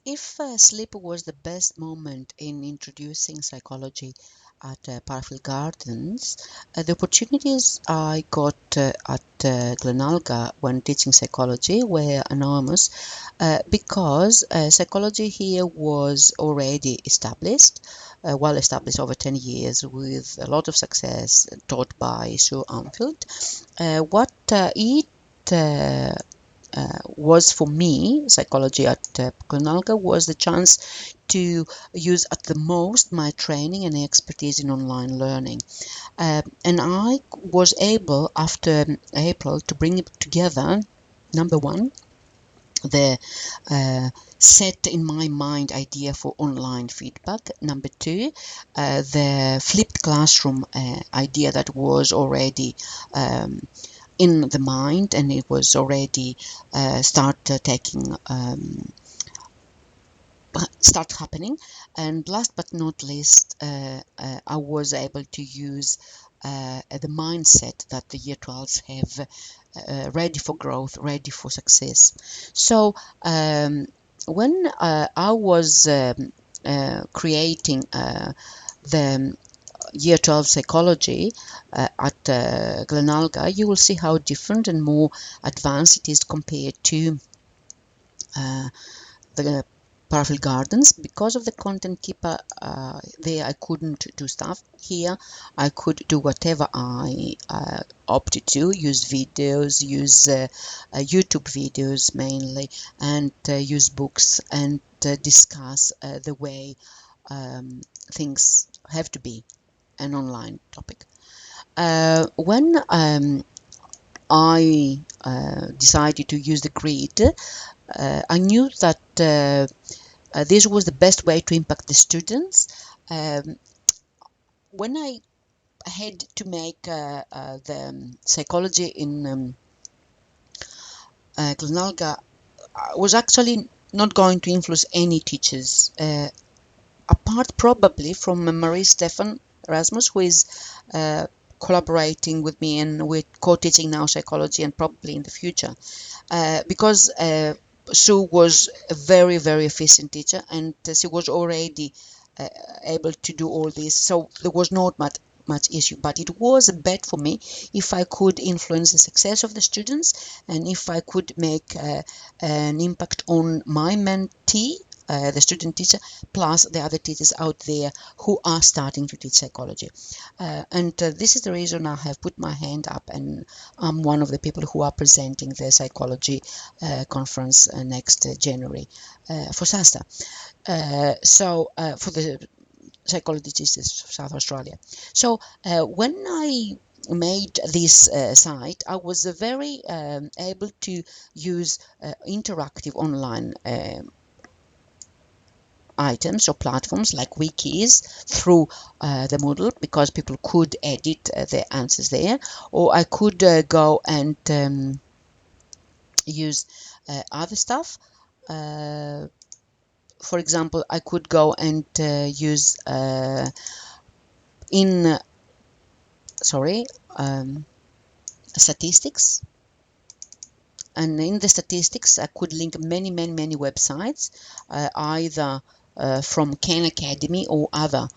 If sleep was the best moment in introducing psychology at Parfield Gardens, the opportunities I got at Glenalga when teaching psychology were enormous because psychology here was already established, well established over 10 years with a lot of success taught by Sue Armfield. What it was for me, psychology at Glenalga, was the chance to use at the most my training and expertise in online learning. And I was able, after April, to bring it together. Number one, the set in my mind idea for online feedback. Number two, the flipped classroom idea that was already in the mind, and it was already start happening. And last but not least, I was able to use the mindset that the year 12s have, ready for growth, ready for success. So when I was creating the year 12 psychology at Glenalga, you will see how different and more advanced it is compared to the Parfield Gardens. Because of the content keeper there, I couldn't do stuff. Here I could do whatever I opted to, use videos, use YouTube videos mainly, and use books, and discuss the way things have to be an online topic. When I decided to use the grid, I knew that this was the best way to impact the students. When I had to make the psychology in Glenalga, I was actually not going to influence any teachers, apart probably from Marie Stefan Erasmus, who is collaborating with me, and we're co-teaching now psychology and probably in the future, because Sue was a very, very efficient teacher, and she was already able to do all this, so there was not much issue. But it was a bet for me if I could influence the success of the students, and if I could make an impact on my mentee, the student teacher, plus the other teachers out there who are starting to teach psychology. And this is the reason I have put my hand up, and I'm one of the people who are presenting the psychology conference next January for SASTA. For the psychology teachers of South Australia. So when I made this site, I was very able to use interactive online items or platforms like wikis through the Moodle, because people could edit their answers there, or I could go and use other stuff. For example, I could go and use in sorry statistics, and in the statistics I could link many websites, either from Khan Academy or other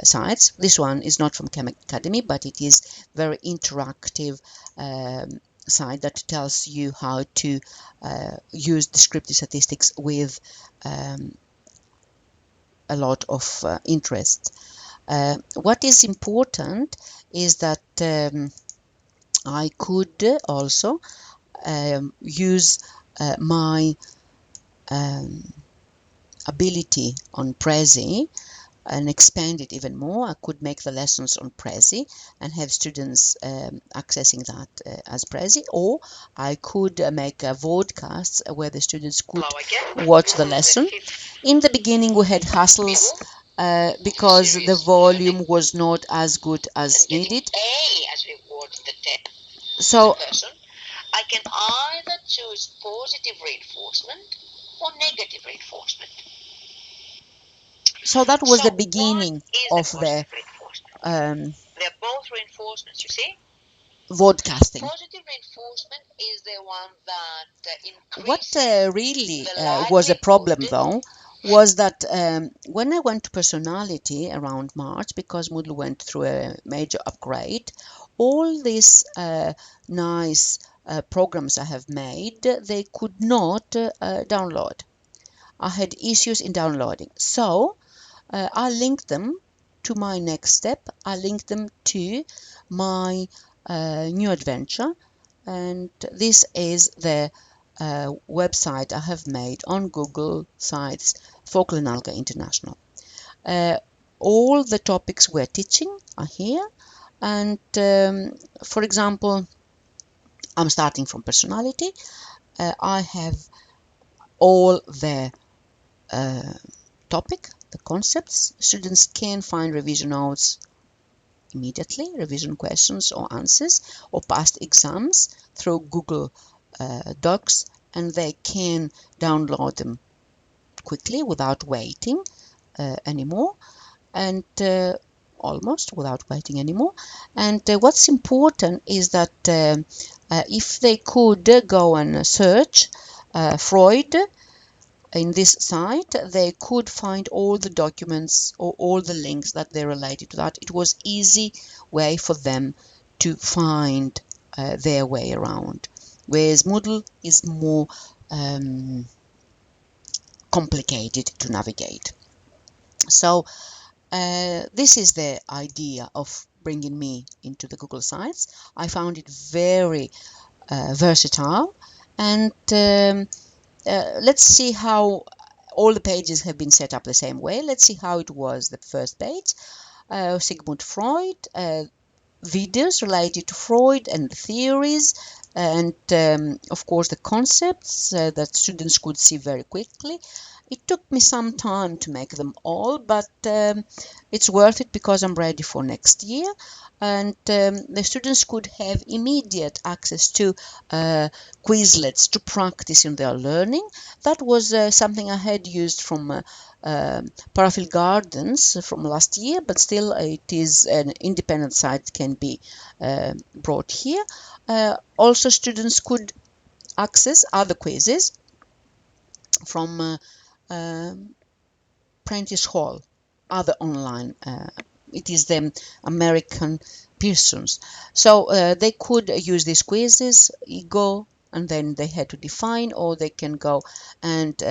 sites. This one is not from Khan Academy, but it is very interactive site that tells you how to use descriptive statistics with a lot of interest. What is important is that I could also use my ability on Prezi and expand it even more. I could make the lessons on Prezi and have students accessing that as Prezi, or I could make vodcasts where the students could watch the lesson. In the beginning we had hassles because the volume was not as good as needed. So I can either choose positive reinforcement or negative reinforcement. So that was the beginning of the they're both reinforcements, you see. Vodcasting. Positive reinforcement is the one that increases. What really was a problem though was that when I went to personality around March, because Moodle went through a major upgrade, all these nice programs I have made, they could not download. I had issues in downloading. So I linked them to my next step. I linked them to my new adventure, and this is the website I have made on Google Sites for Glenalga International. All the topics we're teaching are here, and for example, I'm starting from personality. I have all the topic, the concepts. Students can find revision notes immediately, revision questions or answers, or past exams through Google Docs, and they can download them quickly without waiting anymore, and almost without waiting anymore. And what's important is that if they could go and search Freud in this site, they could find all the documents or all the links that they related to that. It was easy way for them to find their way around, whereas Moodle is more complicated to navigate. So this is the idea of bringing me into the Google Sites. I found it very versatile, and let's see how all the pages have been set up the same way. Let's see how it was the first page. Sigmund Freud, videos related to Freud and the theories, and of course the concepts that students could see very quickly. It took me some time to make them all, but it's worth it because I'm ready for next year, and the students could have immediate access to Quizlets to practice in their learning. That was something I had used from Parafield Gardens from last year, but still it is an independent site, can be brought here. Also, students could access other quizzes from Prentice Hall, other online. It is the American Pearsons. So they could use these quizzes, go, and then they had to define, or they can go and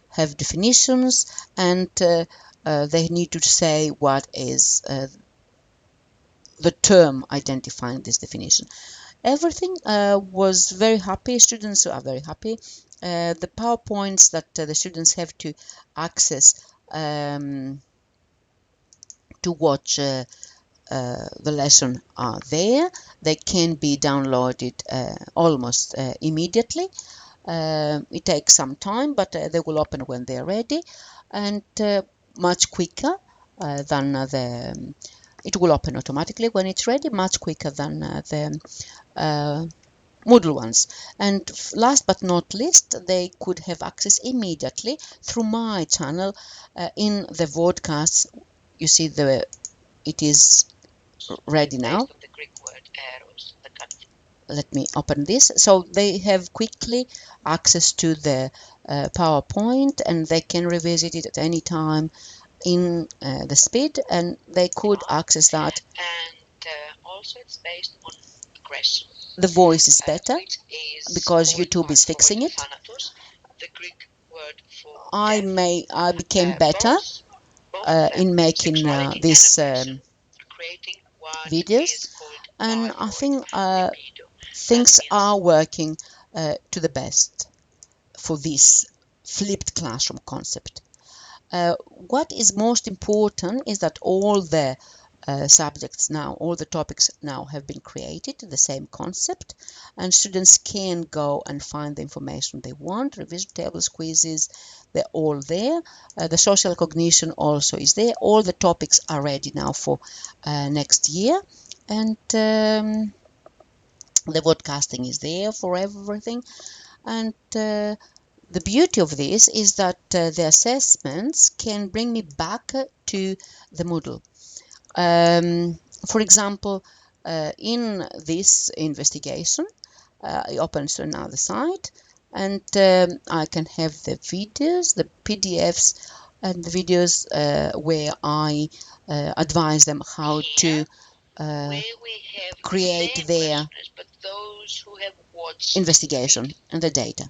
have definitions, and they need to say what is the term identifying this definition. Everything was very happy. Students are very happy. The PowerPoints that the students have to access to watch the lesson are there. They can be downloaded almost immediately. It takes some time, but they will open when they're ready, and much quicker than the. It will open automatically when it's ready, much quicker than the Moodle ones. And last but not least, they could have access immediately through my channel in the vodcasts. You see, it is ready now. Let me open this. So they have quickly access to the PowerPoint, and they can revisit it at any time in the speed, and they could access that. And also it's based on aggression. The voice is better because YouTube is fixing it. The Greek word for I became better in making these videos, and I think things are working to the best for this flipped classroom concept. What is most important is that all the subjects now, all the topics now have been created, the same concept, and students can go and find the information they want. Revision tables, quizzes, they're all there. The social cognition also is there. All the topics are ready now for next year, and the podcasting is there for everything. And the beauty of this is that the assessments can bring me back to the Moodle. For example, in this investigation, I open to another site, and I can have the videos, the PDFs and the videos where I advise them how to create their investigation and the data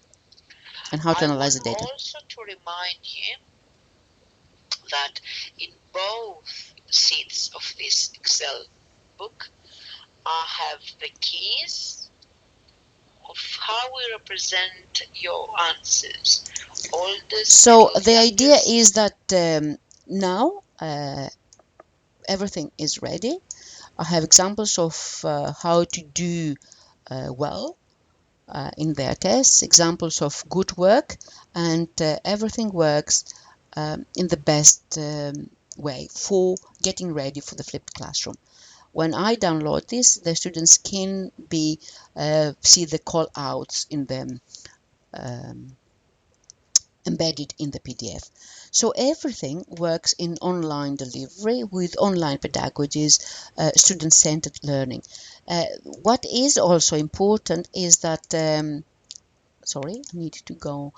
and how to analyze the data. Also to remind you that in both sheets of this Excel book, I have the keys of how we represent your answers. So the idea is that now everything is ready. I have examples of how to do well in their tests, examples of good work, and everything works in the best way for getting ready for the flipped classroom. When I download this, the students can see the call outs in them embedded in the PDF. So everything works in online delivery with online pedagogies, student-centered learning. What is also important is that, sorry, I need to go.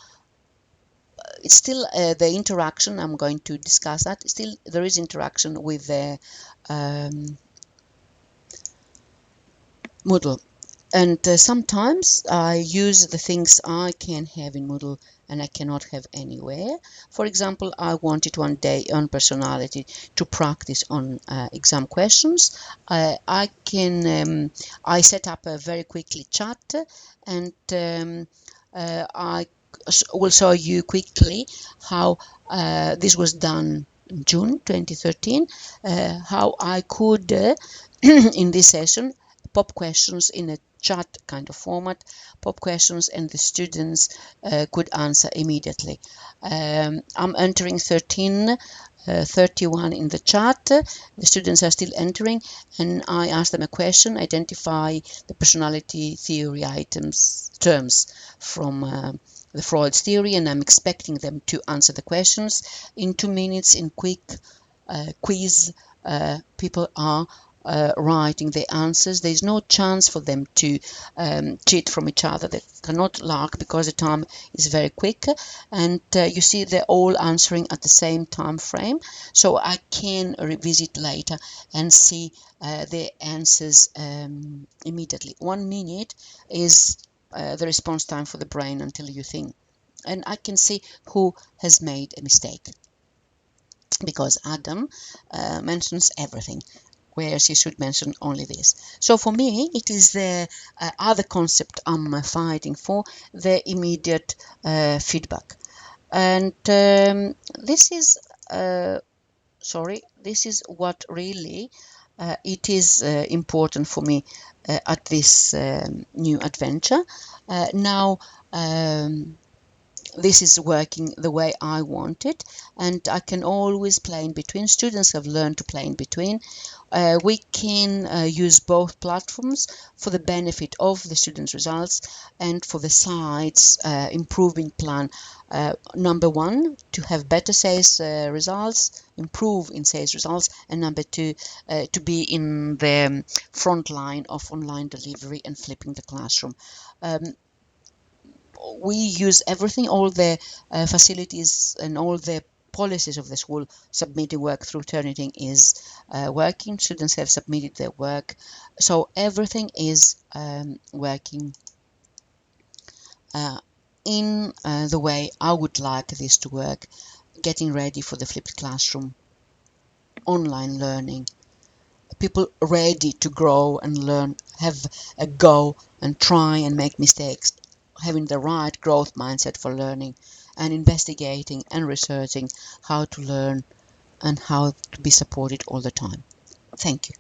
It's still the interaction. I'm going to discuss that. Still, there is interaction with the Moodle. And sometimes I use the things I can have in Moodle and I cannot have anywhere. For example, I wanted one day on personality to practice on exam questions. I set up a very quickly chat, and I will show you quickly how this was done in June 2013, how I could in this session pop questions in a chat kind of format, pop questions, and the students could answer immediately. I'm entering 31 in the chat. The students are still entering, and I ask them a question, identify the personality theory terms from the Freud's theory, and I'm expecting them to answer the questions in 2 minutes in quick quiz. People are writing the answers. There is no chance for them to cheat from each other. They cannot lark because the time is very quick, and you see they're all answering at the same time frame, so I can revisit later and see their answers immediately. 1 minute is the response time for the brain until you think, and I can see who has made a mistake because Adam mentions everything, whereas he should mention only this. So for me, it is the other concept I'm fighting for, the immediate feedback. And this is, this is what really it is important for me at this new adventure. Now, this is working the way I want it, and I can always play in between. Students have learned to play in between. We can use both platforms for the benefit of the students' results and for the sites improving plan. Number one, to have better sales results, improve in sales results, and number two, to be in the front line of online delivery and flipping the classroom. We use everything, all the facilities and all the policies of the school. Submitting work through Turnitin is working. Students have submitted their work, so everything is working in the way I would like this to work, getting ready for the flipped classroom, online learning, people ready to grow and learn, have a go and try and make mistakes, having the right growth mindset for learning, and investigating and researching how to learn and how to be supported all the time. Thank you.